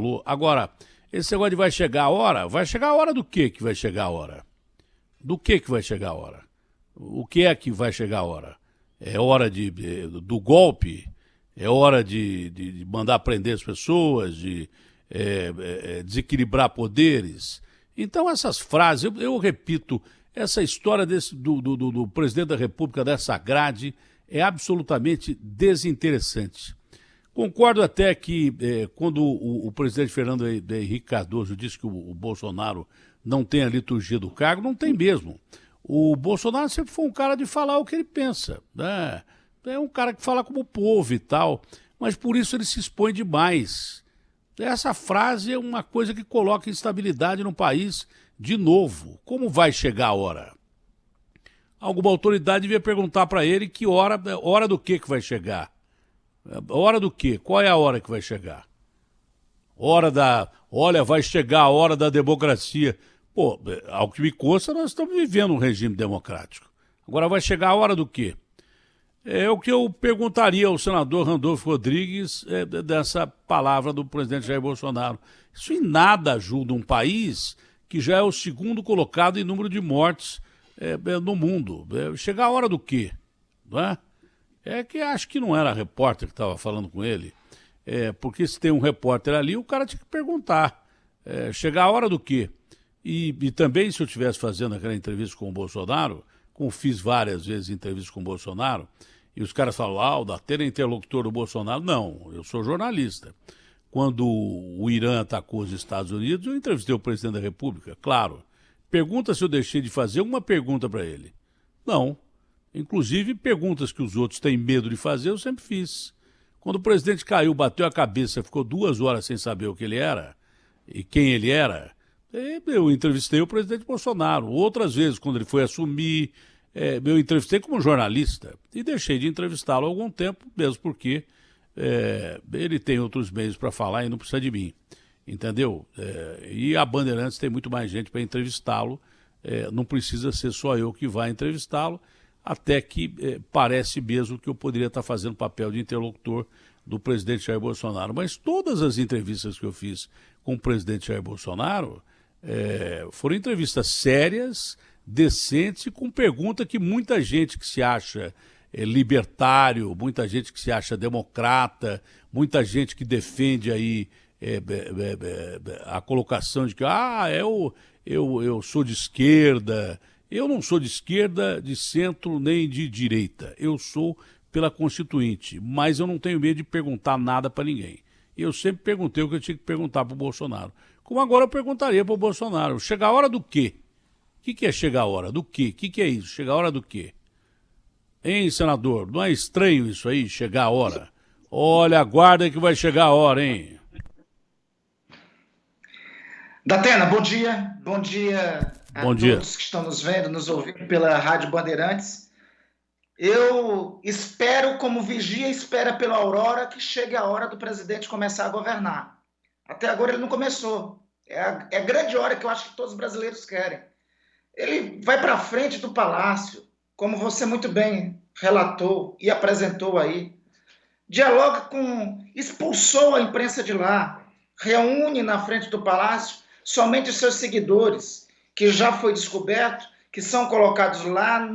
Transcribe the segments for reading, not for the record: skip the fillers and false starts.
falou. Agora, esse negócio de vai chegar a hora do que vai chegar a hora? Do que vai chegar a hora? O que é que vai chegar a hora? É hora do golpe? É hora de mandar prender as pessoas, de desequilibrar poderes? Então essas frases, eu repito, essa história do presidente da República dessa grade é absolutamente desinteressante. Concordo até que quando o presidente Fernando Henrique Cardoso disse que o Bolsonaro não tem a liturgia do cargo, não tem mesmo. O Bolsonaro sempre foi um cara de falar o que ele pensa, né? É um cara que fala como o povo e tal, mas por isso ele se expõe demais. Essa frase é uma coisa que coloca instabilidade no país de novo. Como vai chegar a hora? Alguma autoridade devia perguntar para ele que hora do que vai chegar? Hora do quê? Qual é a hora que vai chegar? Olha, vai chegar a hora da democracia. Pô, ao que me consta, nós estamos vivendo um regime democrático. Agora vai chegar a hora do quê? É o que eu perguntaria ao senador Randolfo Rodrigues dessa palavra do presidente Jair Bolsonaro. Isso em nada ajuda um país que já é o segundo colocado em número de mortes no mundo. Chegar a hora do quê? Não é? É que acho que não era a repórter que estava falando com ele, porque se tem um repórter ali, o cara tinha que perguntar. Chegar a hora do quê? E também, se eu estivesse fazendo aquela entrevista com o Bolsonaro, como fiz várias vezes entrevistas com o Bolsonaro, e os caras falam, o Datena é interlocutor do Bolsonaro. Não, eu sou jornalista. Quando o Irã atacou os Estados Unidos, eu entrevistei o presidente da República, claro. Pergunta se eu deixei de fazer uma pergunta para ele. Não. Inclusive, perguntas que os outros têm medo de fazer, eu sempre fiz. Quando o presidente caiu, bateu a cabeça, ficou 2 horas sem saber o que ele era e quem ele era, eu entrevistei o presidente Bolsonaro. Outras vezes, quando ele foi assumir, eu entrevistei como jornalista e deixei de entrevistá-lo há algum tempo, mesmo porque ele tem outros meios para falar e não precisa de mim, entendeu? E a Bandeirantes tem muito mais gente para entrevistá-lo, não precisa ser só eu que vai entrevistá-lo, até que parece mesmo que eu poderia estar fazendo papel de interlocutor do presidente Jair Bolsonaro. Mas todas as entrevistas que eu fiz com o presidente Jair Bolsonaro foram entrevistas sérias, decentes, com pergunta que muita gente que se acha libertário, muita gente que se acha democrata, muita gente que defende aí a colocação de que eu sou de esquerda. Eu não sou de esquerda, de centro, nem de direita. Eu sou pela Constituinte, mas eu não tenho medo de perguntar nada para ninguém. Eu sempre perguntei o que eu tinha que perguntar para o Bolsonaro. Como agora eu perguntaria para o Bolsonaro, chegar a hora do quê? O que é chegar a hora? Do quê? O que é isso? Chegar a hora do quê? Hein, senador? Não é estranho isso aí, chegar a hora? Olha, aguarda que vai chegar a hora, hein? Datena, bom dia. Bom dia a todos que estão nos vendo, nos ouvindo pela Rádio Bandeirantes. Eu espero, como vigia espera pela aurora, que chegue a hora do presidente começar a governar. Até agora ele não começou. É a grande hora que eu acho que todos os brasileiros querem. Ele vai para frente do palácio, como você muito bem relatou e apresentou aí. Dialoga expulsou a imprensa de lá, reúne na frente do palácio somente os seus seguidores, que já foi descoberto, que são colocados lá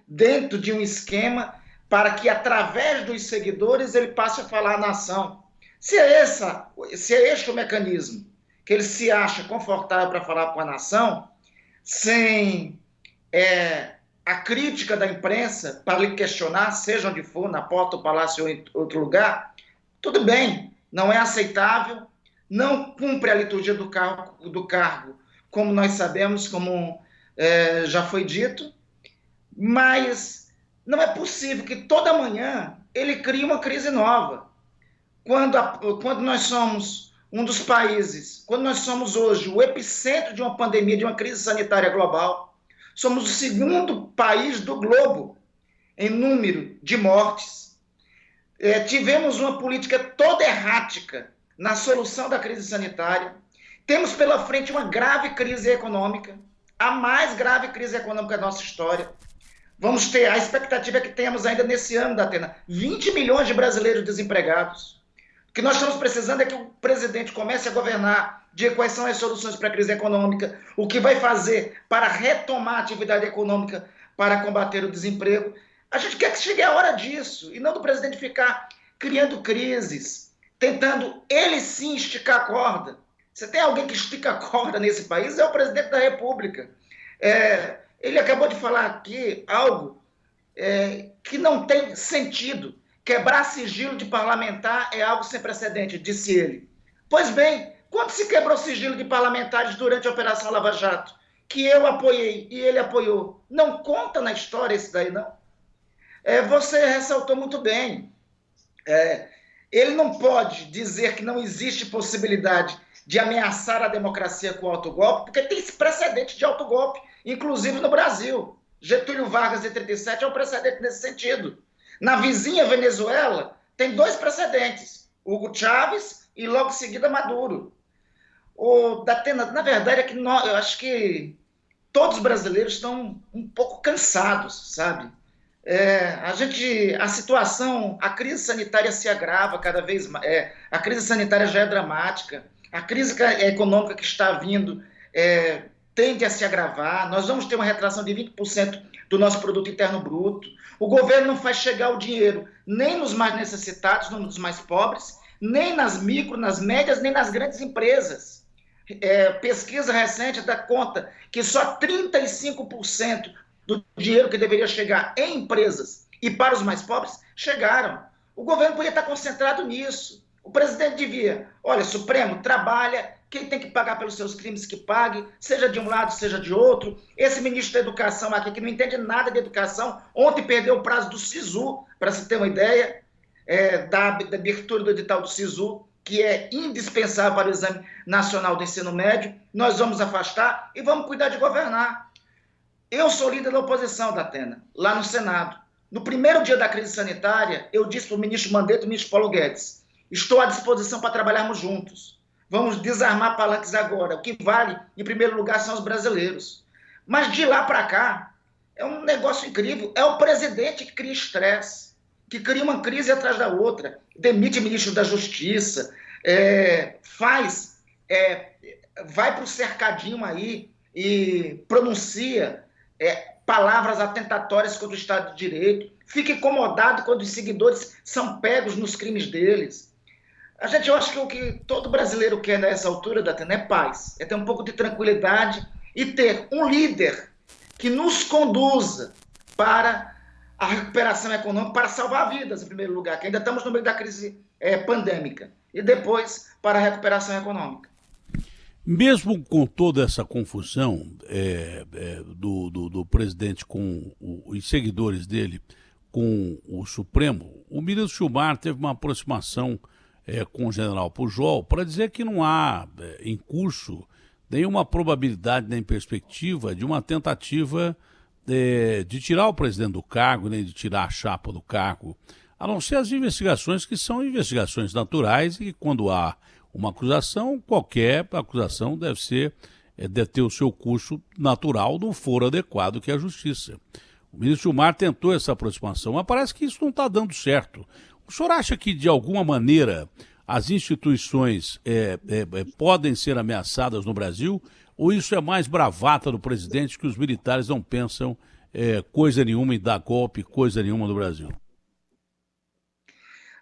dentro de um esquema para que, através dos seguidores, ele passe a falar à nação. Se é este o mecanismo, que ele se acha confortável para falar com a nação, sem a crítica da imprensa para lhe questionar, seja onde for, na porta do palácio ou em outro lugar, tudo bem, não é aceitável, não cumpre a liturgia do cargo, como nós sabemos, como já foi dito, mas não é possível que toda manhã ele crie uma crise nova. Quando nós somos um dos países, quando nós somos hoje o epicentro de uma pandemia, de uma crise sanitária global, somos o segundo país do globo em número de mortes. Tivemos uma política toda errática na solução da crise sanitária. Temos pela frente uma grave crise econômica, a mais grave crise econômica da nossa história. Vamos ter, a expectativa é que tenhamos ainda nesse ano, Datena, 20 milhões de brasileiros desempregados. que nós estamos precisando é que o presidente comece a governar, diga quais são as soluções para a crise econômica, o que vai fazer para retomar a atividade econômica, para combater o desemprego. A gente quer que chegue a hora disso, e não do presidente ficar criando crises, tentando ele sim esticar a corda. Você tem alguém que estica a corda nesse país, é o presidente da República. Ele acabou de falar aqui algo que não tem sentido. Quebrar sigilo de parlamentar é algo sem precedente, disse ele. Pois bem, quando se quebrou sigilo de parlamentares durante a Operação Lava Jato, que eu apoiei e ele apoiou, não conta na história esse daí, não? Você ressaltou muito bem. Ele não pode dizer que não existe possibilidade de ameaçar a democracia com autogolpe, porque tem esse precedente de autogolpe, inclusive no Brasil. Getúlio Vargas, em 1937, é um precedente nesse sentido. Na vizinha Venezuela, tem 2 precedentes, Hugo Chávez e logo em seguida Maduro. Datena, na verdade, eu acho que todos os brasileiros estão um pouco cansados, sabe? A situação, a crise sanitária se agrava cada vez mais, a crise sanitária já é dramática, a crise econômica que está vindo tende a se agravar, nós vamos ter uma retração de 20% do nosso produto interno bruto, o governo não faz chegar o dinheiro nem nos mais necessitados, nem nos mais pobres, nem nas micro, nas médias, nem nas grandes empresas. Pesquisa recente dá conta que só 35% do dinheiro que deveria chegar em empresas e para os mais pobres chegaram. O governo podia estar concentrado nisso. O presidente devia, olha, Supremo, trabalha, quem tem que pagar pelos seus crimes que pague, seja de um lado, seja de outro. Esse ministro da Educação aqui, que não entende nada de educação, ontem perdeu o prazo do SISU, para se ter uma ideia, da abertura do edital do SISU, que é indispensável para o Exame Nacional do Ensino Médio. Nós vamos afastar e vamos cuidar de governar. Eu sou líder da oposição, Datena, lá no Senado. No primeiro dia da crise sanitária, eu disse para o ministro Mandetta e o ministro Paulo Guedes, estou à disposição para trabalharmos juntos. Vamos desarmar palanques agora. O que vale, em primeiro lugar, são os brasileiros. Mas de lá para cá, é um negócio incrível. É o presidente que cria estresse, que cria uma crise atrás da outra, demite ministro da Justiça, vai para o cercadinho aí e pronuncia palavras atentatórias contra o Estado de Direito, fica incomodado quando os seguidores são pegos nos crimes deles. Eu acho que o que todo brasileiro quer nessa altura, Datena, é paz, é ter um pouco de tranquilidade e ter um líder que nos conduza para a recuperação econômica, para salvar vidas, em primeiro lugar, que ainda estamos no meio da crise pandêmica, e depois para a recuperação econômica. Mesmo com toda essa confusão do presidente com os seguidores dele com o Supremo, o ministro Gilmar teve uma aproximação com o general Pujol para dizer que não há em curso nenhuma probabilidade nem perspectiva de uma tentativa de tirar o presidente do cargo, nem de tirar a chapa do cargo, a não ser as investigações que são investigações naturais e que quando há uma acusação, qualquer acusação deve ter o seu curso natural no foro adequado que é a justiça. O ministro Gilmar tentou essa aproximação, mas parece que isso não está dando certo. O senhor acha que, de alguma maneira, as instituições podem ser ameaçadas no Brasil? Ou isso é mais bravata do presidente que os militares não pensam coisa nenhuma em dar golpe, coisa nenhuma no Brasil?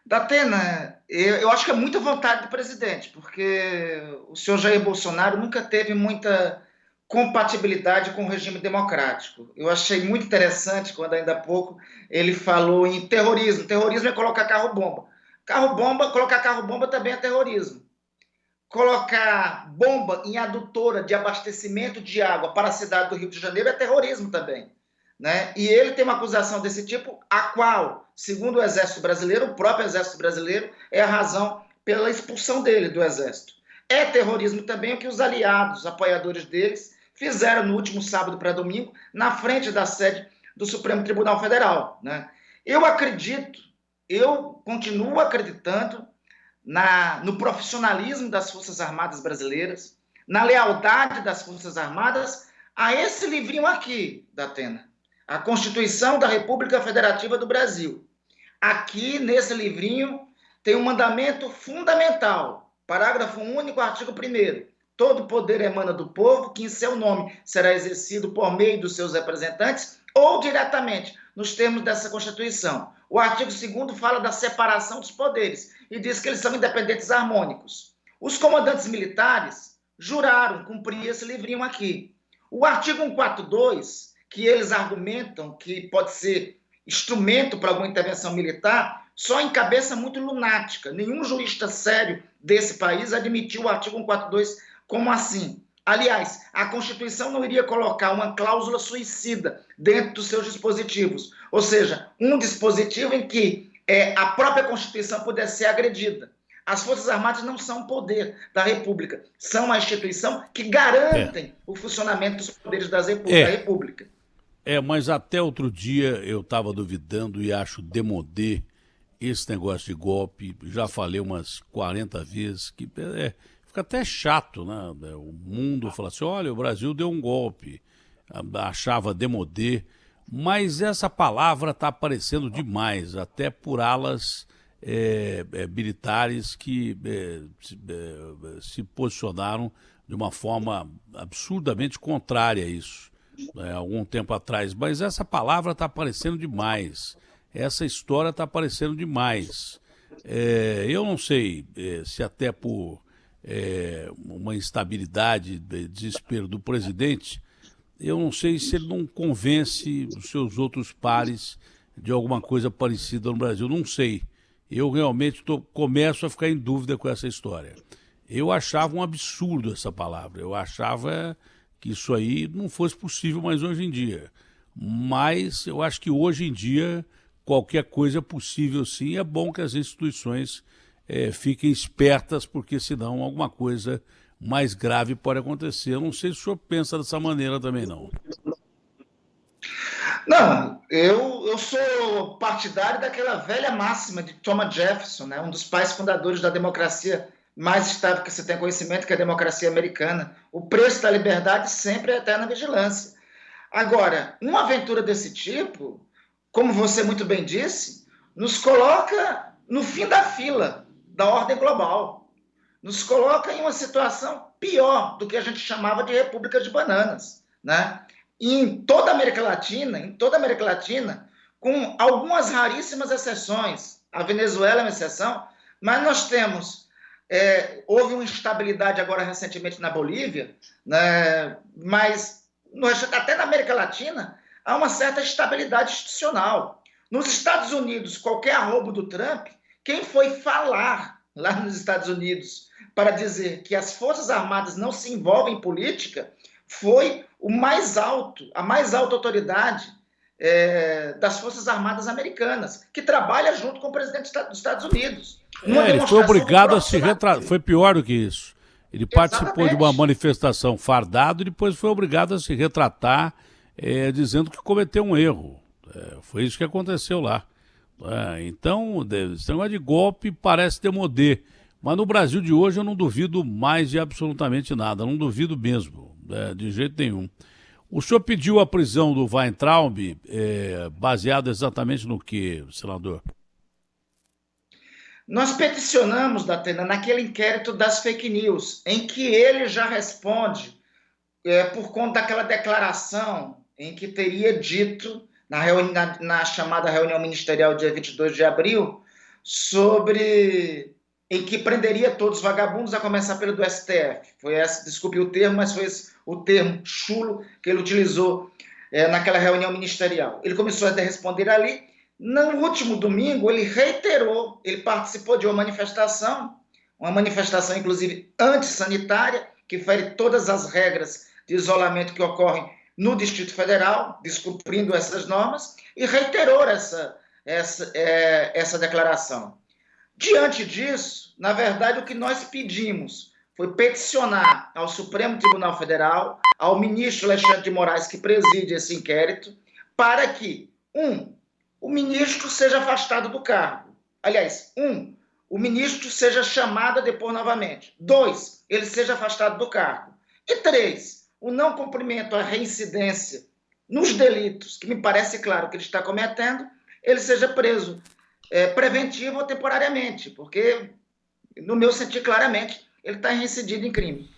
Datena, eu acho que é muita vontade do presidente, porque o senhor Jair Bolsonaro nunca teve muita compatibilidade com o regime democrático. Eu achei muito interessante quando, ainda há pouco, ele falou em terrorismo. Terrorismo é colocar carro-bomba. Colocar carro-bomba também é terrorismo. Colocar bomba em adutora de abastecimento de água para a cidade do Rio de Janeiro é terrorismo também. Né? E ele tem uma acusação desse tipo, a qual, segundo o Exército Brasileiro, o próprio Exército Brasileiro, é a razão pela expulsão dele do Exército. É terrorismo também o que os aliados, apoiadores deles, fizeram no último sábado para domingo, na frente da sede do Supremo Tribunal Federal. Né? Eu continuo acreditando no profissionalismo das Forças Armadas brasileiras, na lealdade das Forças Armadas a esse livrinho aqui, Datena, a Constituição da República Federativa do Brasil. Aqui, nesse livrinho, tem um mandamento fundamental, parágrafo único, artigo 1º. Todo poder emana do povo, que em seu nome será exercido por meio dos seus representantes ou diretamente, nos termos dessa Constituição. O artigo 2º fala da separação dos poderes e diz que eles são independentes harmônicos. Os comandantes militares juraram cumprir esse livrinho aqui. O artigo 142, que eles argumentam que pode ser instrumento para alguma intervenção militar, só em cabeça muito lunática. Nenhum jurista sério desse país admitiu o artigo 142 como assim. Aliás, a Constituição não iria colocar uma cláusula suicida dentro dos seus dispositivos, ou seja, um dispositivo em que a própria Constituição pudesse ser agredida. As Forças Armadas não são poder da República, são uma instituição que garantem o funcionamento dos poderes da República. Mas até outro dia eu estava duvidando e acho demodê esse negócio de golpe. Já falei umas 40 vezes que fica até chato, né? O mundo fala assim, olha, o Brasil deu um golpe, achava demodê, mas essa palavra está aparecendo demais, até por alas militares que se posicionaram de uma forma absurdamente contrária a isso, algum tempo atrás. Mas essa palavra está aparecendo demais, essa história está aparecendo demais. Eu não sei se até por uma instabilidade, desespero do presidente, eu não sei se ele não convence os seus outros pares de alguma coisa parecida no Brasil, não sei. Eu realmente começo a ficar em dúvida com essa história. Eu achava um absurdo essa palavra, eu achava que isso aí não fosse possível mais hoje em dia. Mas eu acho que hoje em dia qualquer coisa é possível sim, é bom que as instituições fiquem espertas, porque senão alguma coisa mais grave pode acontecer. Eu não sei se o senhor pensa dessa maneira também, não. Não, eu sou partidário daquela velha máxima de Thomas Jefferson, né? Um dos pais fundadores da democracia mais estável que você tem conhecimento, que é a democracia americana. O preço da liberdade sempre é a eterna vigilância. Agora, uma aventura desse tipo, como você muito bem disse, nos coloca no fim da fila da ordem global. Nos coloca em uma situação pior do que a gente chamava de república de bananas, né? E em toda a América Latina, com algumas raríssimas exceções, a Venezuela é uma exceção, mas nós temos, houve uma instabilidade agora recentemente na Bolívia, né? Mas até na América Latina há uma certa estabilidade institucional. Nos Estados Unidos, qualquer arrobo do Trump, quem foi falar lá nos Estados Unidos para dizer que as Forças Armadas não se envolvem em política foi a mais alta autoridade das Forças Armadas americanas, que trabalha junto com o presidente dos Estados Unidos. Ele foi obrigado a se retratar, foi pior do que isso. Ele participou de uma manifestação fardado e depois foi obrigado a se retratar, dizendo que cometeu um erro. Foi isso que aconteceu lá. Então, esse negócio de golpe parece demodê. Mas no Brasil de hoje eu não duvido mais de absolutamente nada, não duvido mesmo, de jeito nenhum. O senhor pediu a prisão do Weintraub baseado exatamente no que, senador? Nós peticionamos, Datena, naquele inquérito das fake news, em que ele já responde por conta daquela declaração em que teria dito, na chamada reunião ministerial dia 22 de abril, em que prenderia todos os vagabundos, a começar pelo do STF. Desculpe o termo, mas foi esse o termo chulo que ele utilizou naquela reunião ministerial. Ele começou a responder ali. No último domingo, ele reiterou, ele participou de uma manifestação inclusive antissanitária, que fere todas as regras de isolamento que ocorrem no Distrito Federal, descumprindo essas normas, e reiterou essa declaração. Diante disso, na verdade, o que nós pedimos foi peticionar ao Supremo Tribunal Federal, ao ministro Alexandre de Moraes, que preside esse inquérito, para que, o ministro seja afastado do cargo. Aliás, o ministro seja chamado a depor novamente. 2, ele seja afastado do cargo. E 3, o não cumprimento, a reincidência nos delitos, que me parece claro que ele está cometendo, ele seja preso preventiva ou temporariamente, porque, no meu sentir, claramente, ele está reincidindo em crime.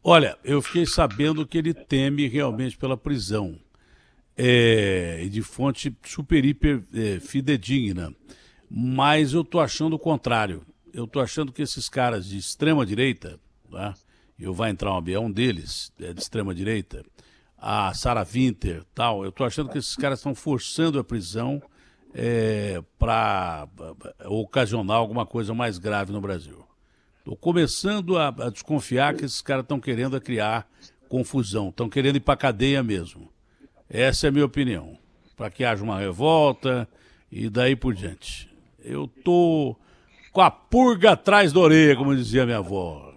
Olha, eu fiquei sabendo que ele teme realmente pela prisão, e de fonte super, hiper fidedigna. Mas eu tô achando o contrário. Eu tô achando que esses caras de extrema direita, né? Eu vai entrar um avião deles, de extrema direita, a Sarah Winter, tal. Eu tô achando que esses caras estão forçando a prisão para ocasionar alguma coisa mais grave no Brasil. Estou começando a desconfiar que esses caras estão querendo criar confusão, estão querendo ir para cadeia mesmo. Essa é a minha opinião. Para que haja uma revolta e daí por diante. Eu tô com a purga atrás da orelha, como dizia minha avó,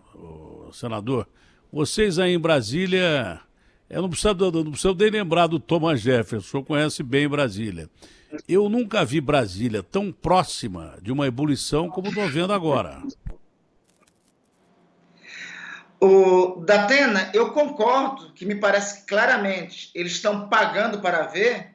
senador. Vocês aí em Brasília, eu não preciso nem lembrar do Thomas Jefferson, o senhor conhece bem Brasília. Eu nunca vi Brasília tão próxima de uma ebulição como estou vendo agora. Datena, eu concordo que me parece que claramente eles estão pagando para ver,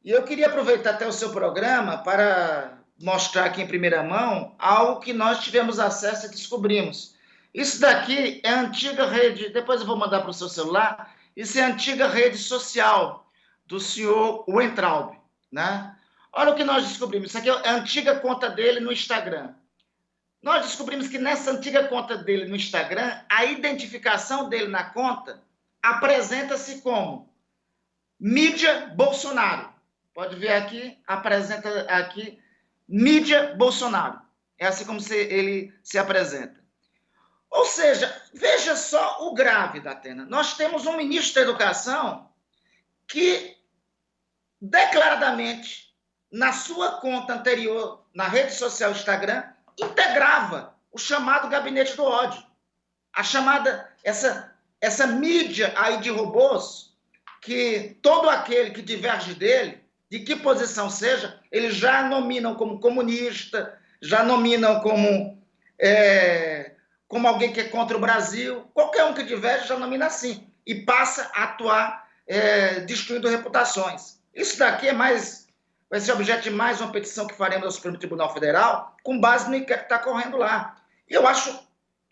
e eu queria aproveitar até o seu programa para mostrar aqui em primeira mão algo que nós tivemos acesso e descobrimos. Isso daqui é a antiga rede, depois eu vou mandar para o seu celular, isso é a antiga rede social do senhor Weintraub, né? Olha o que nós descobrimos, isso aqui é a antiga conta dele no Instagram. Nós descobrimos que nessa antiga conta dele no Instagram, a identificação dele na conta apresenta-se como mídia Bolsonaro. Pode ver aqui, apresenta aqui, mídia Bolsonaro. É assim como ele se apresenta. Ou seja, veja só o grave da Atena. Nós temos um ministro da Educação que declaradamente, na sua conta anterior, na rede social Instagram, integrava o chamado gabinete do ódio. A chamada, essa mídia aí de robôs, que todo aquele que diverge dele, de que posição seja, eles já nominam como comunista, já nominam como alguém que é contra o Brasil. Qualquer um que diverge já nomina assim. E passa a atuar destruindo reputações. Isso daqui vai ser objeto de mais uma petição que faremos ao Supremo Tribunal Federal, com base no inquérito que está correndo lá. E eu acho,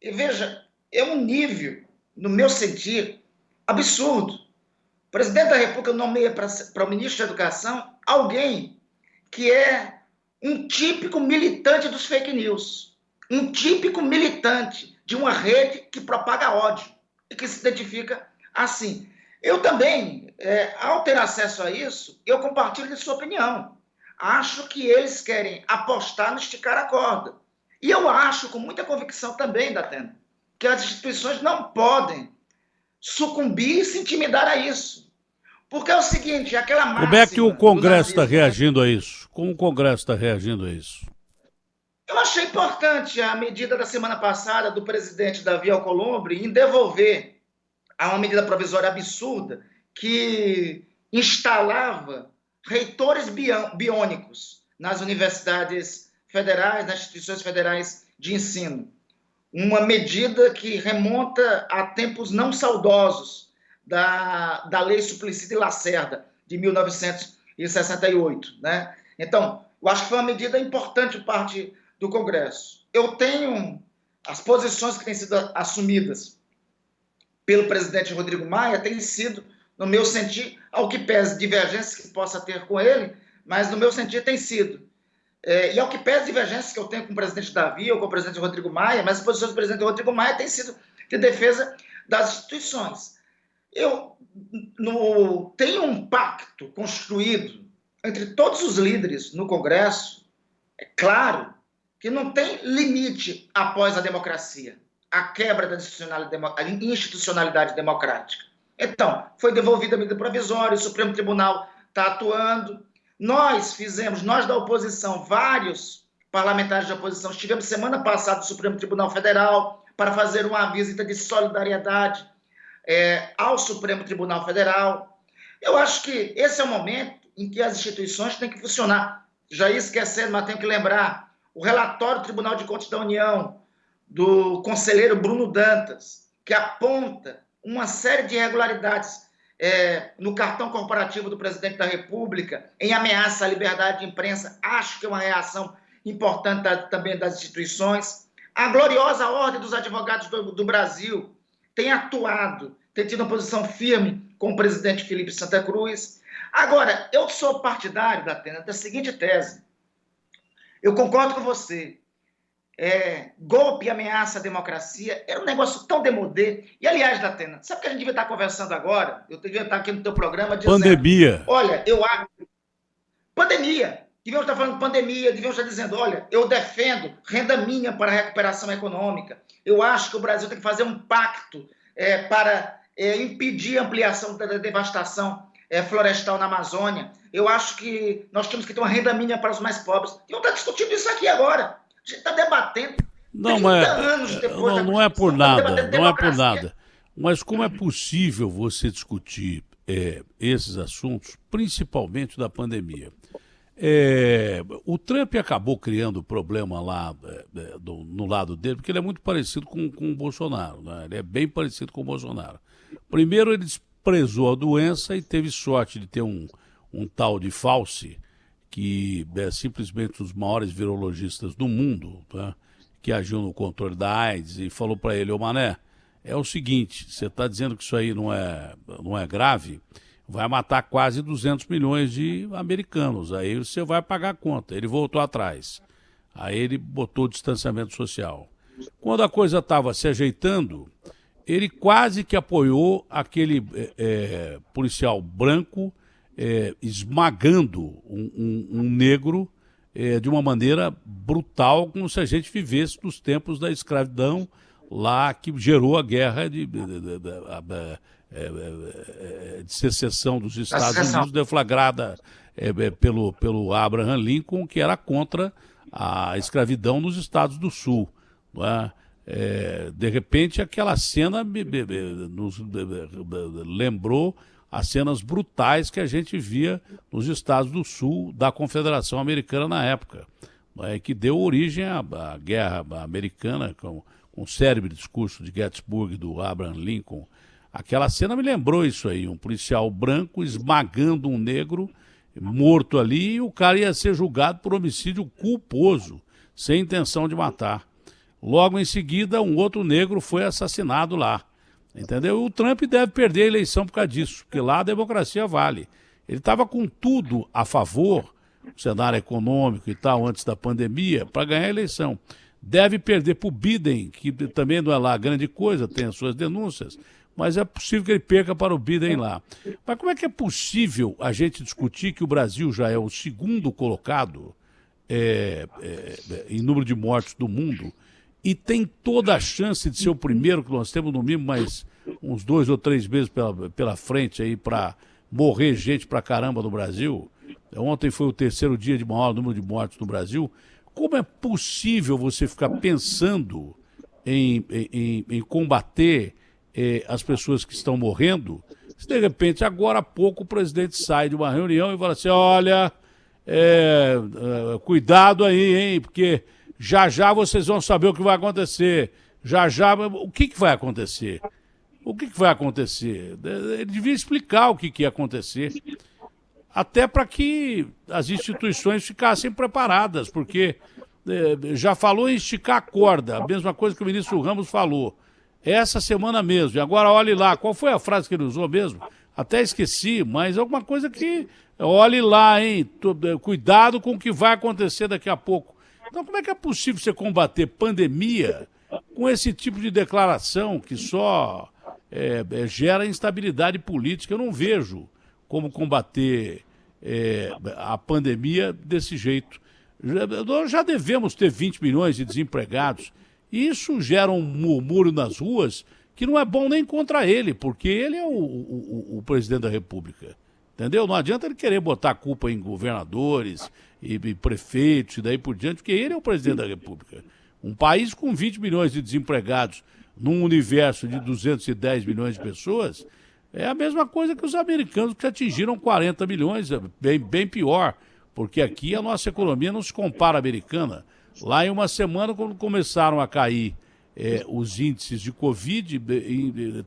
veja, é um nível, no meu sentir, absurdo. O presidente da República nomeia para o ministro da Educação alguém que é um típico militante dos fake news, um típico militante de uma rede que propaga ódio e que se identifica assim. Eu também, ao ter acesso a isso, eu compartilho de sua opinião. Acho que eles querem apostar no esticar a corda. E eu acho, com muita convicção também, Datena, que as instituições não podem sucumbir e se intimidar a isso. Porque é o seguinte, aquela máxima... Como é que o Congresso está reagindo a isso? Como o Congresso está reagindo a isso? Eu achei importante a medida da semana passada do presidente Davi Alcolumbre em devolver a uma medida provisória absurda que instalava reitores biônicos nas universidades federais, nas instituições federais de ensino. Uma medida que remonta a tempos não saudosos da Lei Suplicy Lacerda, de 1968. Né? Então, eu acho que foi uma medida importante por parte do Congresso. Eu tenho as posições que têm sido assumidas pelo presidente Rodrigo Maia, têm sido, no meu sentir, ao que pese divergências que possa ter com ele, mas no meu sentir tem sido. E ao que pese divergências que eu tenho com o presidente Davi ou com o presidente Rodrigo Maia, mas as posições do presidente Rodrigo Maia têm sido de defesa das instituições. Eu tenho um pacto construído entre todos os líderes no Congresso, é claro que não tem limite após a democracia, a quebra da institucionalidade democrática. Então, foi devolvida a medida provisória, o Supremo Tribunal está atuando. Nós da oposição, vários parlamentares da oposição, estivemos semana passada no Supremo Tribunal Federal para fazer uma visita de solidariedade ao Supremo Tribunal Federal. Eu acho que esse é o momento em que as instituições têm que funcionar. Já ia esquecendo, mas tenho que lembrar, o relatório do Tribunal de Contas da União, do conselheiro Bruno Dantas, que aponta uma série de irregularidades no cartão corporativo do presidente da República, em ameaça à liberdade de imprensa. Acho que é uma reação importante também das instituições. A gloriosa Ordem dos Advogados do Brasil tem atuado, tem tido uma posição firme com o presidente Felipe Santa Cruz. Agora, eu sou partidário, Datena, da seguinte tese. Eu concordo com você. Golpe e ameaça à democracia era um negócio tão demodê. E, aliás, Datena, sabe o que a gente devia estar conversando agora? Eu devia estar aqui no teu programa dizendo... Pandemia. Olha, eu acho... Pandemia. Devíamos estar falando de pandemia, devíamos estar dizendo, olha, eu defendo renda mínima para a recuperação econômica. Eu acho que o Brasil tem que fazer um pacto para impedir a ampliação da devastação florestal na Amazônia. Eu acho que nós temos que ter uma renda mínima para os mais pobres. E vamos estar discutindo isso aqui agora. A gente está debatendo. Não, não é por nada, não é por nada. Mas como é possível você discutir esses assuntos, principalmente da pandemia? O Trump acabou criando problema lá no lado dele, porque ele é muito parecido com o Bolsonaro, né? Ele é bem parecido com o Bolsonaro. Primeiro, ele desprezou a doença e teve sorte de ter um tal de Fauci, que é simplesmente os maiores virologistas do mundo, tá? Que agiu no controle da AIDS e falou para ele, ô Mané, é o seguinte, você está dizendo que isso aí não é grave, vai matar quase 200 milhões de americanos, aí você vai pagar a conta. Ele voltou atrás, aí ele botou o distanciamento social. Quando a coisa estava se ajeitando, ele quase que apoiou aquele policial branco esmagando um negro de uma maneira brutal, como se a gente vivesse nos tempos da escravidão lá que gerou a guerra de secessão dos Estados Unidos, deflagrada pelo Abraham Lincoln, que era contra a escravidão nos Estados do Sul. Não é? De repente, aquela cena nos lembrou as cenas brutais que a gente via nos Estados do Sul da Confederação Americana na época, que deu origem à guerra americana com o célebre discurso de Gettysburg do Abraham Lincoln. Aquela cena me lembrou isso aí, um policial branco esmagando um negro morto ali, e o cara ia ser julgado por homicídio culposo, sem intenção de matar. Logo em seguida, um outro negro foi assassinado lá. Entendeu? O Trump deve perder a eleição por causa disso, porque lá a democracia vale. Ele estava com tudo a favor, o cenário econômico e tal, antes da pandemia, para ganhar a eleição. Deve perder para o Biden, que também não é lá grande coisa, tem as suas denúncias, mas é possível que ele perca para o Biden lá. Mas como é que é possível a gente discutir que o Brasil já é o segundo colocado em número de mortes do mundo, e tem toda a chance de ser o primeiro, que nós temos no mínimo mais uns 2 ou 3 meses pela frente aí para morrer gente pra caramba no Brasil? Ontem foi o 3º dia de maior número de mortes no Brasil. Como é possível você ficar pensando em combater as pessoas que estão morrendo, se de repente, agora há pouco, o presidente sai de uma reunião e fala assim, olha, cuidado aí, hein, porque já vocês vão saber o que vai acontecer. O que vai acontecer? O que vai acontecer? Ele devia explicar o que ia acontecer, até para que as instituições ficassem preparadas, porque já falou em esticar a corda, a mesma coisa que o ministro Ramos falou, essa semana mesmo. E agora olhe lá, qual foi a frase que ele usou mesmo? Até esqueci, mas alguma coisa que olhe lá, hein? Cuidado com o que vai acontecer daqui a pouco. Então, como é que é possível você combater pandemia com esse tipo de declaração que só gera instabilidade política? Eu não vejo como combater a pandemia desse jeito. Nós já devemos ter 20 milhões de desempregados. E isso gera um murmúrio nas ruas que não é bom nem contra ele, porque ele é o presidente da República. Entendeu? Não adianta ele querer botar a culpa em governadores e prefeitos e daí por diante, porque ele é o presidente da República. Um país com 20 milhões de desempregados num universo de 210 milhões de pessoas é a mesma coisa que os americanos, que atingiram 40 milhões, bem pior, porque aqui a nossa economia não se compara à americana. Lá em uma semana, quando começaram a cair os índices de Covid,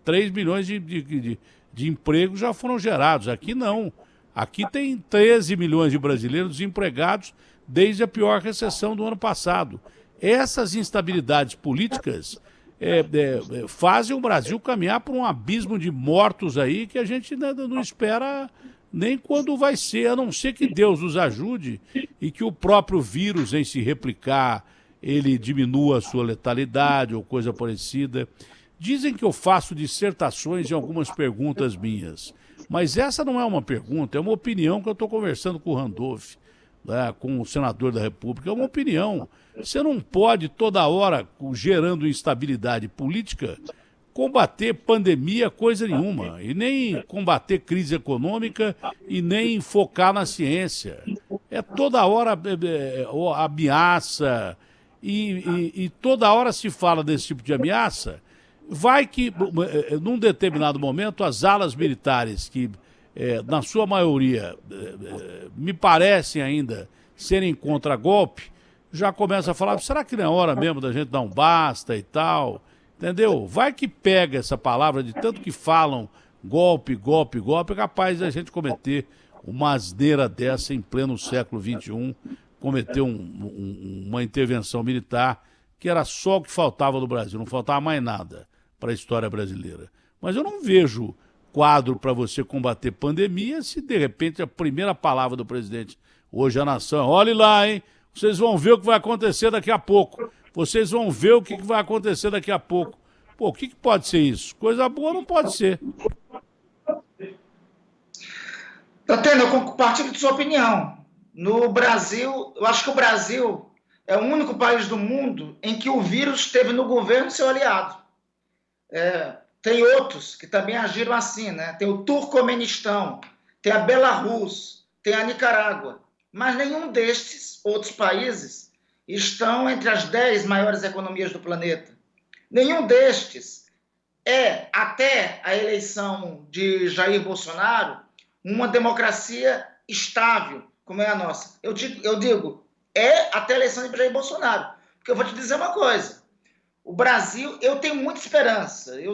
3 milhões de empregos já foram gerados. Aqui não. Aqui tem 13 milhões de brasileiros desempregados desde a pior recessão do ano passado. Essas instabilidades políticas fazem o Brasil caminhar por um abismo de mortos aí que a gente ainda não espera nem quando vai ser, a não ser que Deus nos ajude e que o próprio vírus, em se replicar, ele diminua a sua letalidade ou coisa parecida. Dizem que eu faço dissertações em algumas perguntas minhas, mas essa não é uma pergunta, é uma opinião que eu estou conversando com o Randolph, né, com o senador da República, é uma opinião. Você não pode toda hora, gerando instabilidade política, combater pandemia coisa nenhuma, e nem combater crise econômica e nem focar na ciência. É toda hora ameaça e toda hora se fala desse tipo de ameaça. Vai que, num determinado momento, as alas militares, que na sua maioria me parecem ainda serem contra golpe, já começam a falar, será que não é hora mesmo da gente dar um basta e tal? Entendeu? Vai que pega essa palavra de tanto que falam golpe, golpe, golpe, é capaz de a gente cometer uma asneira dessa em pleno século XXI, cometer uma intervenção militar que era só o que faltava no Brasil, não faltava mais nada para a história brasileira. Mas eu não vejo quadro para você combater pandemia se de repente a primeira palavra do presidente hoje à nação é: olhe lá, hein? Vocês vão ver o que vai acontecer daqui a pouco. Vocês vão ver o que vai acontecer daqui a pouco. Pô, o que pode ser isso? Coisa boa não pode ser. Datena, eu compartilho de sua opinião. No Brasil, eu acho que o Brasil é o único país do mundo em que o vírus esteve no governo seu aliado. Tem outros que também agiram assim, né? Tem o Turcomenistão, tem a Belarus, tem a Nicarágua. Mas nenhum destes outros países estão entre as 10 maiores economias do planeta. Nenhum destes é, até a eleição de Jair Bolsonaro, uma democracia estável, como é a nossa. Eu digo, até a eleição de Jair Bolsonaro. Porque eu vou te dizer uma coisa. O Brasil, eu tenho muita esperança. Eu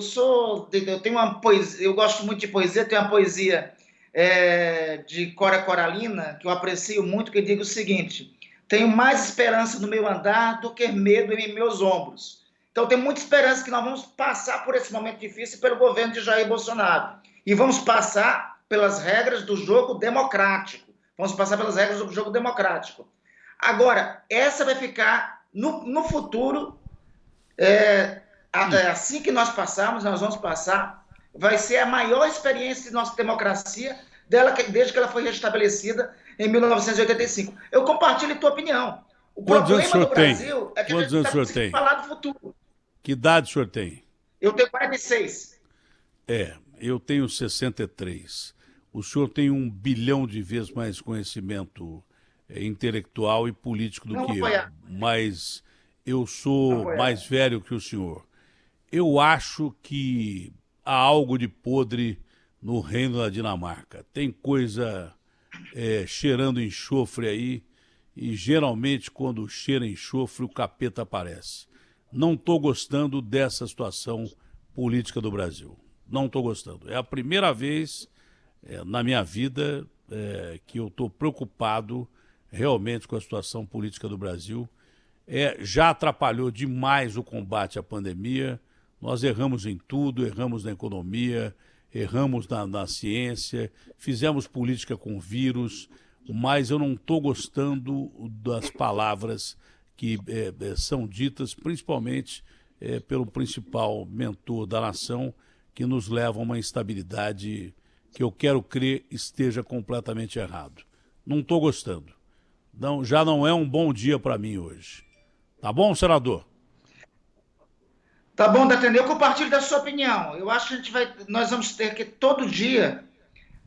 tenho uma poesia, eu gosto muito de poesia, tenho uma poesia de Cora Coralina, que eu aprecio muito, que diga o seguinte: tenho mais esperança no meu andar do que medo em meus ombros. Então, tenho muita esperança que nós vamos passar por esse momento difícil pelo governo de Jair Bolsonaro. E vamos passar pelas regras do jogo democrático. Vamos passar pelas regras do jogo democrático. Agora, essa vai ficar no futuro, assim que nós passarmos, nós vamos passar, vai ser a maior experiência de nossa democracia desde que ela foi restabelecida em 1985. Eu compartilho a tua opinião. O problema do Brasil é que a gente está falar do futuro. Que idade o senhor tem? Eu tenho 46. Eu tenho 63. O senhor tem 1 bilhão de vezes mais conhecimento intelectual e político do que eu. Mas eu sou mais velho que o senhor. Eu acho que há algo de podre no reino da Dinamarca. Tem coisa cheirando enxofre aí, e geralmente quando cheira enxofre o capeta aparece. Não estou gostando dessa situação política do Brasil. Não estou gostando. É a primeira vez na minha vida que eu estou preocupado realmente com a situação política do Brasil. Já atrapalhou demais o combate à pandemia. Nós erramos em tudo, erramos na economia, erramos na ciência, fizemos política com vírus, mas eu não estou gostando das palavras que são ditas, principalmente pelo principal mentor da nação, que nos leva a uma instabilidade que eu quero crer esteja completamente errado. Não estou gostando. Não, já não é um bom dia para mim hoje. Tá bom, senador? Tá bom, Datena, eu compartilho da sua opinião. Eu acho que nós vamos ter que todo dia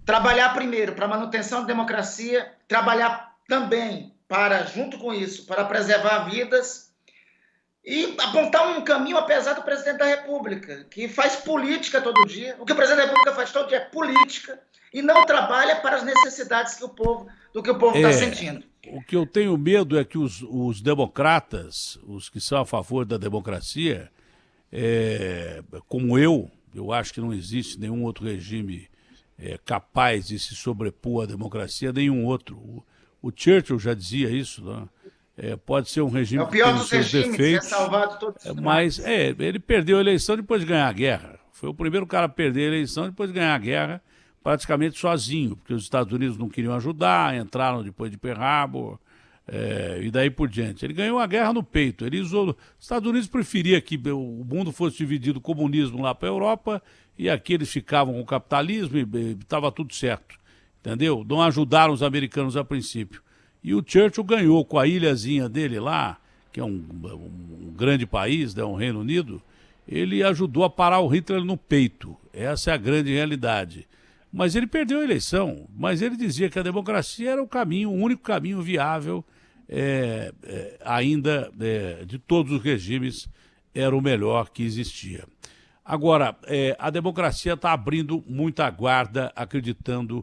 trabalhar primeiro para a manutenção da democracia, trabalhar também junto com isso, para preservar vidas e apontar um caminho, apesar do presidente da República, que faz política todo dia. O que o presidente da República faz todo dia é política e não trabalha para as necessidades do que o povo está sentindo. O que eu tenho medo é que os democratas, os que são a favor da democracia, como eu acho que não existe nenhum outro regime capaz de se sobrepor à democracia, nenhum outro. O Churchill já dizia isso, né? Pode ser um regime o pior que tem dos os seus regimes, defeitos, salvado todos os mas ele perdeu a eleição depois de ganhar a guerra. Foi o primeiro cara a perder a eleição depois de ganhar a guerra, praticamente sozinho, porque os Estados Unidos não queriam ajudar, entraram depois de Pearl Harbor, e daí por diante. Ele ganhou a guerra no peito. Os Estados Unidos preferia que o mundo fosse dividido, o comunismo lá para a Europa, e aqui eles ficavam com o capitalismo e estava tudo certo. Entendeu? Não ajudaram os americanos a princípio. E o Churchill ganhou com a ilhazinha dele lá, que é um grande país, né, um Reino Unido, ele ajudou a parar o Hitler no peito. Essa é a grande realidade. Mas ele perdeu a eleição, mas ele dizia que a democracia era o caminho, o único caminho viável, ainda de todos os regimes, era o melhor que existia. Agora, a democracia está abrindo muita guarda, acreditando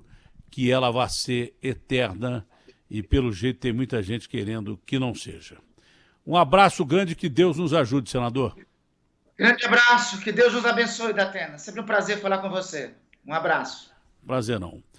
que ela vai ser eterna, e pelo jeito tem muita gente querendo que não seja. Um abraço grande, que Deus nos ajude, senador. Grande abraço, que Deus nos abençoe, Datena. Sempre um prazer falar com você. Um abraço. Prazer não.